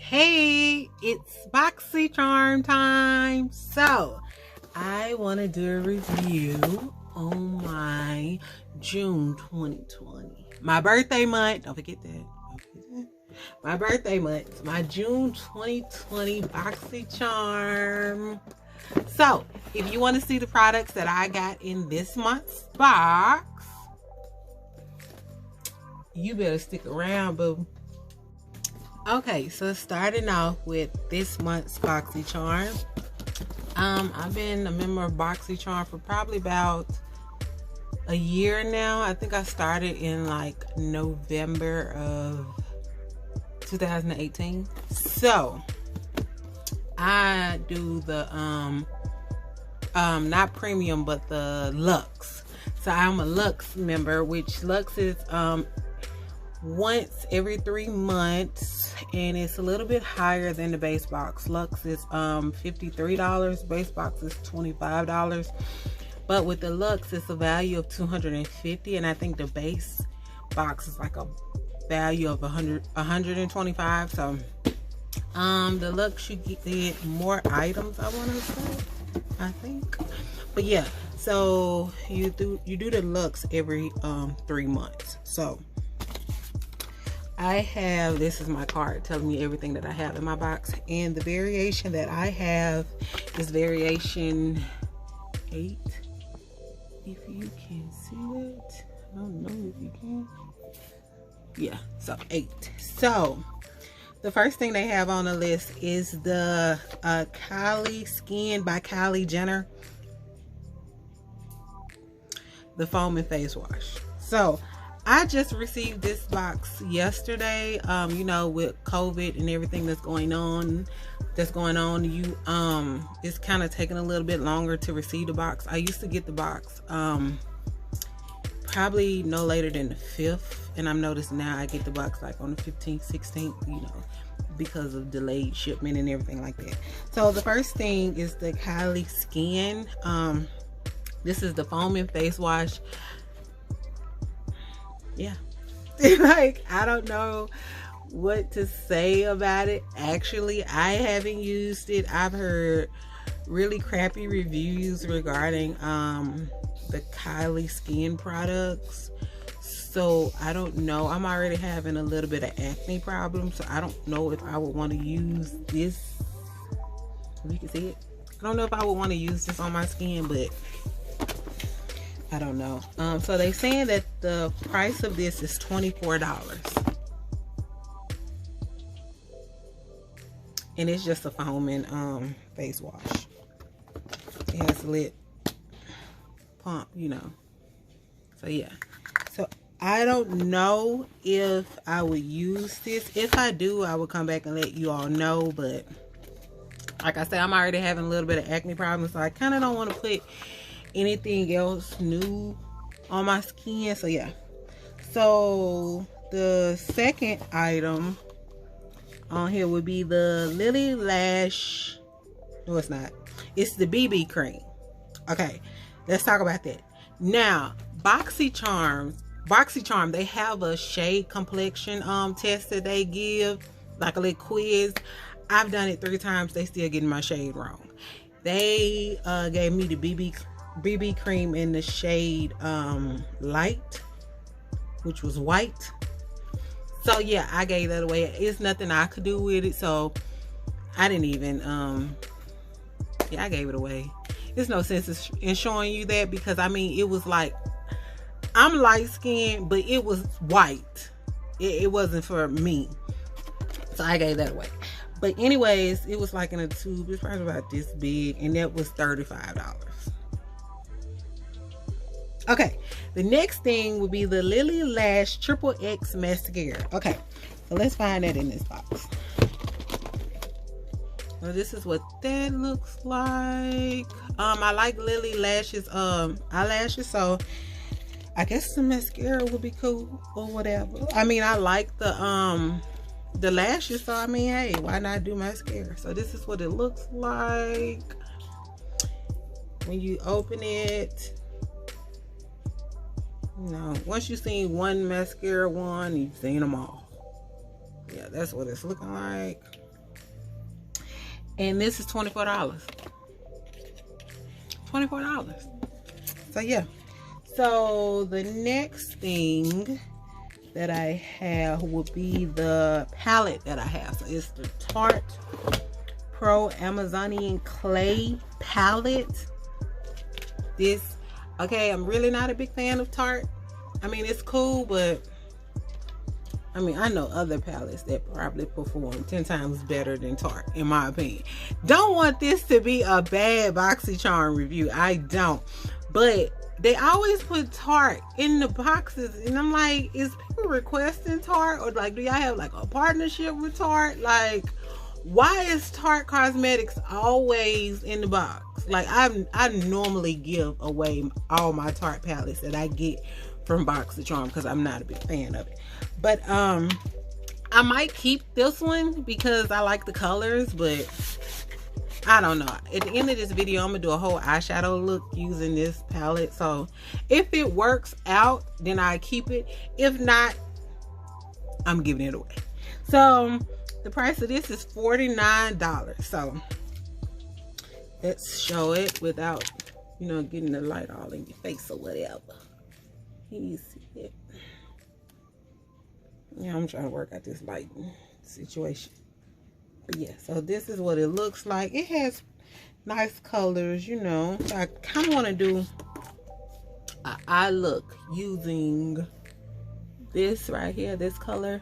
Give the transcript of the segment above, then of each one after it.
Hey, it's Boxycharm time. So I want to do a review on my June 2020, my birthday month. Don't forget that. My birthday month, my June 2020 Boxycharm. So if you want to see the products that I got in this month's box, you better stick around, boo. Okay, so starting off with this month's Boxycharm. I've been a member of Boxycharm for probably about a year now. I think I started in like November of 2018. So I do the not premium but the Luxe. So I'm a Luxe member, which Luxe is once every 3 months, and it's a little bit higher than the base box. Luxe is $53, base box is $25, but with the Luxe it's a value of $250, and I think the base box is like a value of $125. So the Luxe, you get more items, I want to say, I think. But yeah, so you do the Luxe every 3 months. So I have, this is my card telling me everything that I have in my box, and the variation that I have is variation 8, if you can see it. I don't know if you can. Yeah, so 8. So the first thing they have on the list is the Kylie Skin by Kylie Jenner, the foaming face wash. So I just received this box yesterday. You know, with COVID and everything that's going on, it's kind of taking a little bit longer to receive the box. I used to get the box probably no later than the 5th, and I'm noticing now I get the box like on the 15th, 16th, you know, because of delayed shipment and everything like that. So the first thing is the Kylie Skin. This is the foaming face wash. Yeah, like, I don't know what to say about it. Actually, I haven't used it. I've heard really crappy reviews regarding the Kylie Skin products, so I don't know. I'm already having a little bit of acne problems, so I don't know if I would want to use this. If you can see it, I don't know if I would want to use this on my skin, but I don't know. So they saying that the price of this is $24, and it's just a foaming face wash. It has a lip pump, you know. So yeah, so I don't know if I would use this. If I do, I will come back and let you all know, but like I said, I'm already having a little bit of acne problems, so I kind of don't want to put anything else new on my skin. So yeah, so the second item on here would be the Lilly Lash. No, it's not. It's the BB cream. Okay, let's talk about that now. Boxycharm, they have a shade complexion test that they give, like a little quiz. I've done it 3 times. They still getting my shade wrong. They gave me the BB cream in the shade light, which was white. So yeah, I gave that away. It's nothing I could do with it, so I didn't even yeah, I gave it away. There's no sense in showing you that, because I mean, it was like, I'm light skinned, but it was white. It wasn't for me, so I gave that away. But anyways, it was like in a tube. It's probably about this big, and that was $35. Okay, the next thing would be the Lilly Lash Triple X Mascara. Okay, so let's find that in this box. Well, this is what that looks like. I like Lilly Lashes eyelashes, so I guess the mascara would be cool or whatever. I mean, I like the lashes, so I mean, hey, why not do mascara? So this is what it looks like when you open it. You know, once you've seen one mascara one, you've seen them all. Yeah, that's what it's looking like. And this is $24. $24. So yeah. So the next thing that I have will be the palette that I have. So it's the Tarte Pro Amazonian Clay palette. This, okay, I'm really not a big fan of Tarte. I mean, it's cool, but I mean, I know other palettes that probably perform 10 times better than Tarte, in my opinion. Don't want this to be a bad Boxycharm review. I don't. But they always put Tarte in the boxes, and I'm like, is people requesting Tarte, or like, do y'all have like a partnership with Tarte? Like, why is Tarte Cosmetics always in the box? Like, I normally give away all my Tarte palettes that I get from Boxycharm because I'm not a big fan of it. But I might keep this one because I like the colors, but I don't know. At the end of this video, I'm gonna do a whole eyeshadow look using this palette. So if it works out, then I keep it. If not, I'm giving it away. So the price of this is $49. So let's show it without, you know, getting the light all in your face or whatever. You see it. Yeah, I'm trying to work out this lighting situation. But yeah, so this is what it looks like. It has nice colors, you know. So I kind of want to do an eye look using this right here, this color.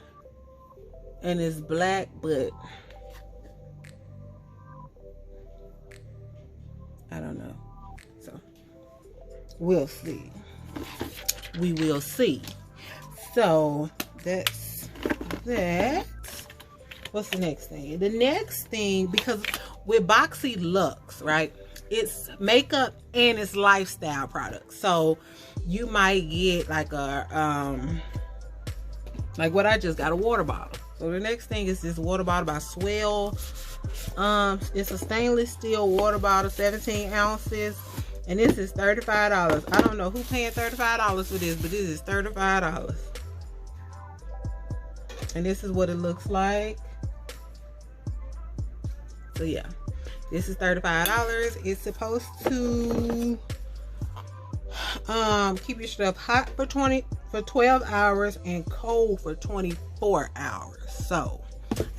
And it's black, but I don't know. So we'll see. We will see. So that's that. What's the next thing? The next thing, because with boxyluxe, right, it's makeup and it's lifestyle products. So you might get like a like what I just got, a water bottle. So the next thing is this water bottle by Swell. It's a stainless steel water bottle, 17 ounces. And this is $35. I don't know who paying $35 for this, but this is $35. And this is what it looks like. So yeah, this is $35. It's supposed to keep your stuff hot for 12 hours and cold for 24 hours. So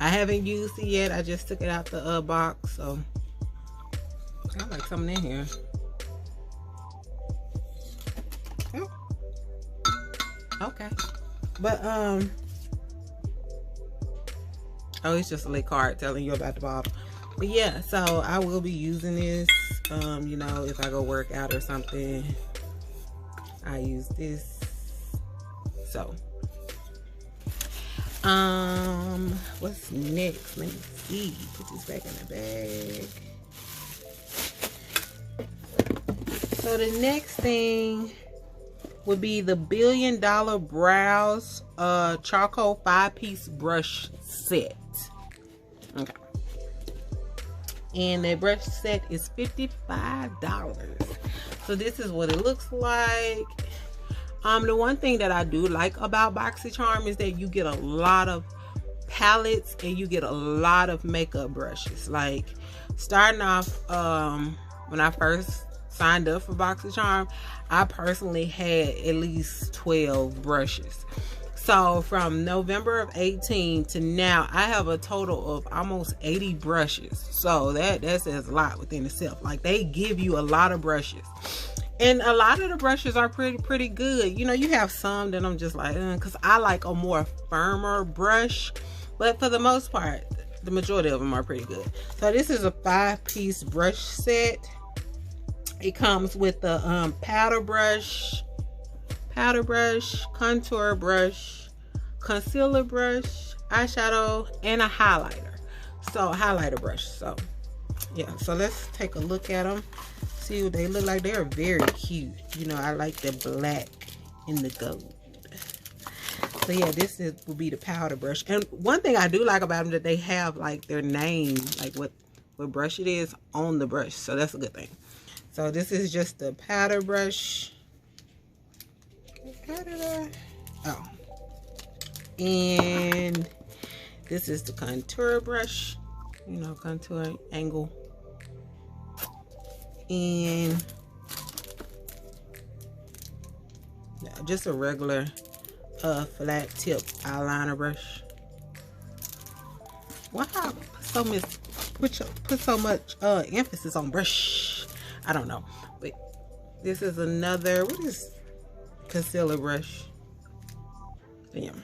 I haven't used it yet. I just took it out the box. So I like something in here. Oh. Okay. But oh, it's just a little card telling you about the bottle. But yeah, so I will be using this, you know, if I go work out or something, I use this. So what's next? Let me see. Put this back in the bag. So the next thing would be the $1 Billion Brows charcoal 5-piece brush set. Okay. And the brush set is $55. So this is what it looks like. The one thing that I do like about Boxycharm is that you get a lot of palettes and you get a lot of makeup brushes. Like starting off, when I first signed up for Boxycharm, I personally had at least 12 brushes. So from November of 18 to now, I have a total of almost 80 brushes. So that says a lot within itself. Like they give you a lot of brushes. And a lot of the brushes are pretty good. You know, you have some that I'm just like, because I like a more firmer brush. But for the most part, the majority of them are pretty good. So this is a 5-piece brush set. It comes with the powder brush, contour brush, concealer brush, eyeshadow, and a highlighter. So highlighter brush. So yeah, so let's take a look at them. See what they look like. They are very cute. You know, I like the black and the gold. So yeah, this will be the powder brush. And one thing I do like about them, that they have like their name, like what brush it is on the brush. So that's a good thing. So this is just the powder brush. Oh. And this is the contour brush. you know, contour angle. And just a regular flat tip eyeliner brush. Why put so much emphasis on brush? I don't know. But this is another, what is concealer brush? Damn.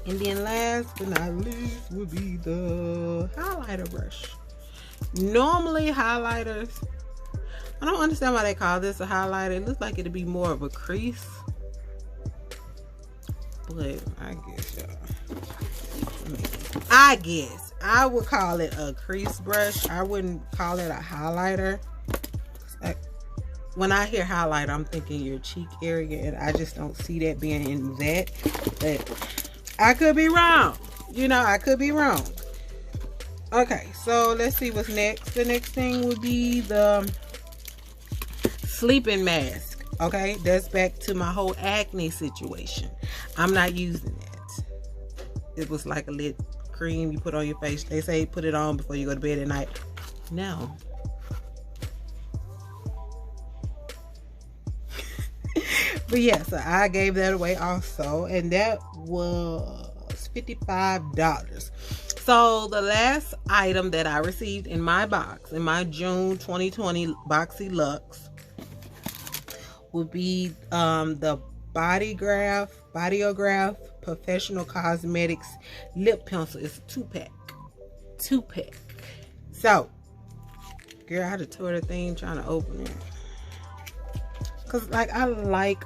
And then last but not least would be the highlighter brush. Normally highlighters, I don't understand why they call this a highlighter. It looks like it'd be more of a crease. But I guess, I would call it a crease brush. I wouldn't call it a highlighter. Like, when I hear highlighter, I'm thinking your cheek area, and I just don't see that being in that. But I could be wrong. You know, I could be wrong. Okay, so let's see what's next. The next thing would be the sleeping mask. Okay, that's back to my whole acne situation. I'm not using that. It was like a lip cream you put on your face. They say put it on before you go to bed at night. No. But yeah, so I gave that away also, and that was $55. So the last item that I received in my box, in my June 2020 Boxyluxe, would be the Bodyograph Professional Cosmetics Lip Pencil. It's a 2-pack. 2-pack. So, girl, I had to tore the thing trying to open it. Cause like I like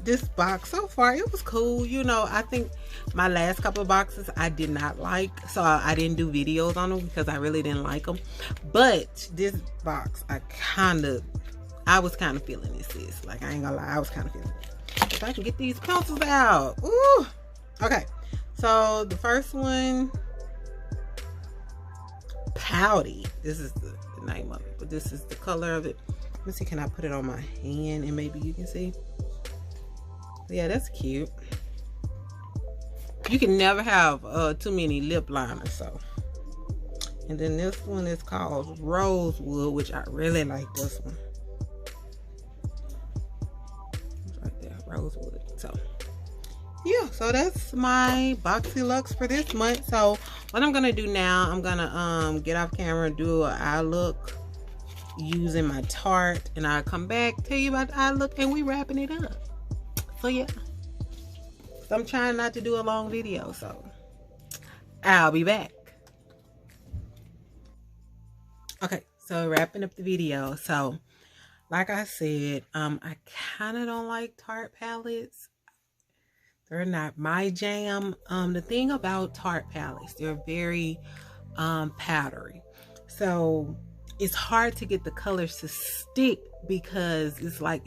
this box so far. It was cool. You know, I think my last couple of boxes I did not like, so I didn't do videos on them because I really didn't like them. But this box, I was kind of feeling this, sis. Like, I ain't gonna lie, I was kind of feeling it. If I can get these pencils out. Ooh. Okay. So the first one, Pouty. This is the name of it, but this is the color of it. Let me see, can I put it on my hand and maybe you can see? Yeah, that's cute. You can never have too many lip liners, so. And then this one is called Rosewood, which I really like this one. Right there, Rosewood. So yeah, so that's my Boxyluxe for this month. So what I'm gonna do now, I'm gonna get off camera and do an eye look using my Tarte, and I'll come back, tell you about the eye look, and we wrapping it up. So yeah, so I'm trying not to do a long video, so I'll be back. Okay, so wrapping up the video. So like I said, I kind of don't like Tarte palettes. They're not my jam. The thing about Tarte palettes, they're very powdery, so it's hard to get the colors to stick because it's like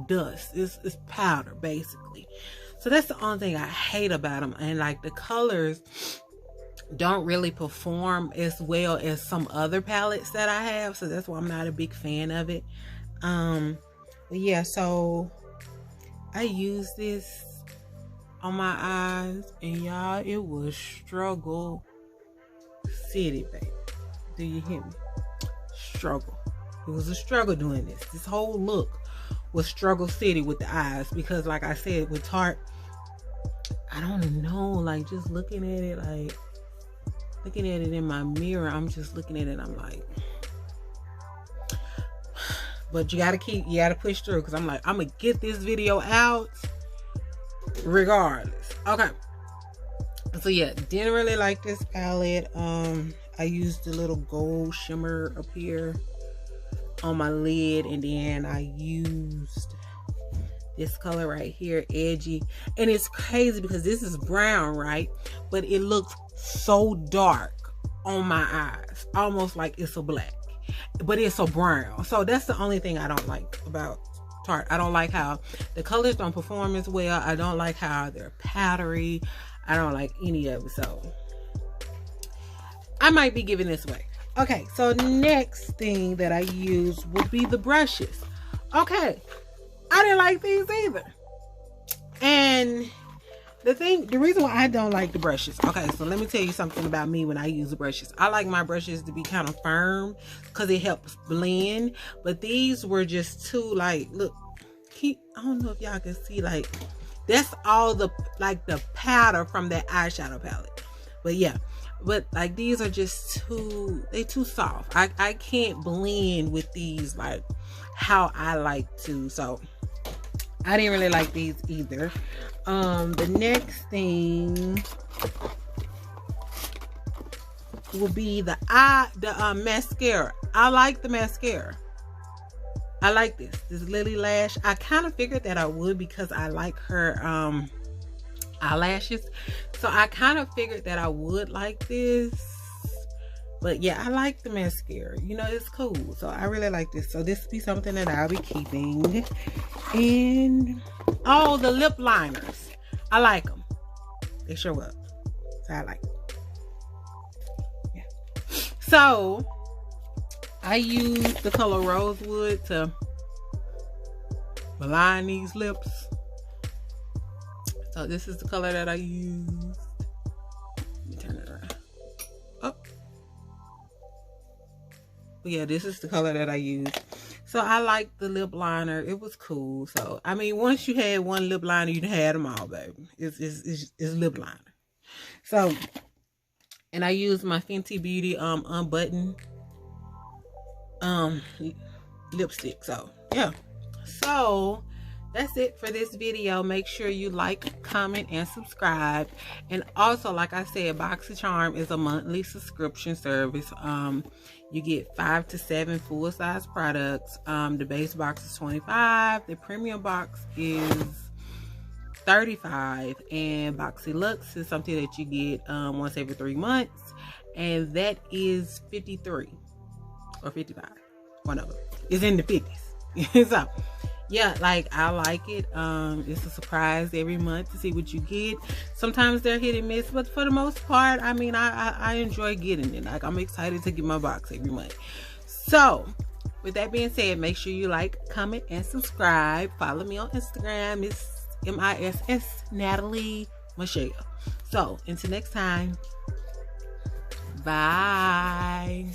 dust. It's powder basically. So that's the only thing I hate about them. And like the colors don't really perform as well as some other palettes that I have. So that's why I'm not a big fan of it. But yeah, so I use this on my eyes, and y'all, it was struggle city, baby. Do you hear me? Struggle. It was a struggle doing this. This whole look was struggle city with the eyes, because like I said with Tarte, I don't know, like just looking at it, like looking at it in my mirror, I'm just looking at it, I'm like, but you gotta push through, because I'm like, I'm gonna get this video out regardless. Okay, so yeah, didn't really like this palette. I used a little gold shimmer up here on my lid, and then I used this color right here, Edgy. And it's crazy because this is brown, right? But it looks so dark on my eyes, almost like it's a black, but it's a brown. So that's the only thing I don't like about Tarte. I don't like how the colors don't perform as well. I don't like how they're powdery. I don't like any of it. So I might be giving this away. Okay, so next thing that I use would be the brushes. Okay, I didn't like these either. And the reason why I don't like the brushes. Okay, so let me tell you something about me when I use the brushes. I like my brushes to be kind of firm because it helps blend. But these were just too, like, look, I don't know if y'all can see, like, that's all the, like, the powder from that eyeshadow palette. But yeah, but like these are just they too soft. I can't blend with these like how I like to. So I didn't really like these either. The next thing will be the mascara. I like the mascara. I like this Lilly Lash. I kind of figured that I would because I like her eyelashes. So I kind of figured that I would like this. But yeah, I like the mascara. You know, it's cool. So I really like this. So this will be something that I'll be keeping. And oh, the lip liners. I like them. They show up. So I like them. Yeah. So I use the color Rosewood to line these lips. So this is the color that I used. Let me turn it around. Oh. But yeah, this is the color that I used. So I like the lip liner. It was cool. So, I mean, once you had one lip liner, you had them all, baby. It's lip liner. So, and I used my Fenty Beauty unbuttoned lipstick. So, yeah. So, that's it for this video. Make sure you like, comment, and subscribe. And also, like I said, Boxycharm is a monthly subscription service. You get 5 to 7 full-size products. The base box is $25. The premium box is $35. And Boxyluxe is something that you get once every 3 months. And that is $53 or $55. One of them. It's in the 50s. So, yeah, like, I like it. It's a surprise every month to see what you get. Sometimes they're hit and miss, but for the most part, I mean, I enjoy getting it. Like, I'm excited to get my box every month. So, with that being said, make sure you like, comment, and subscribe. Follow me on Instagram. It's MISS nataliemichelle. So, until next time, bye.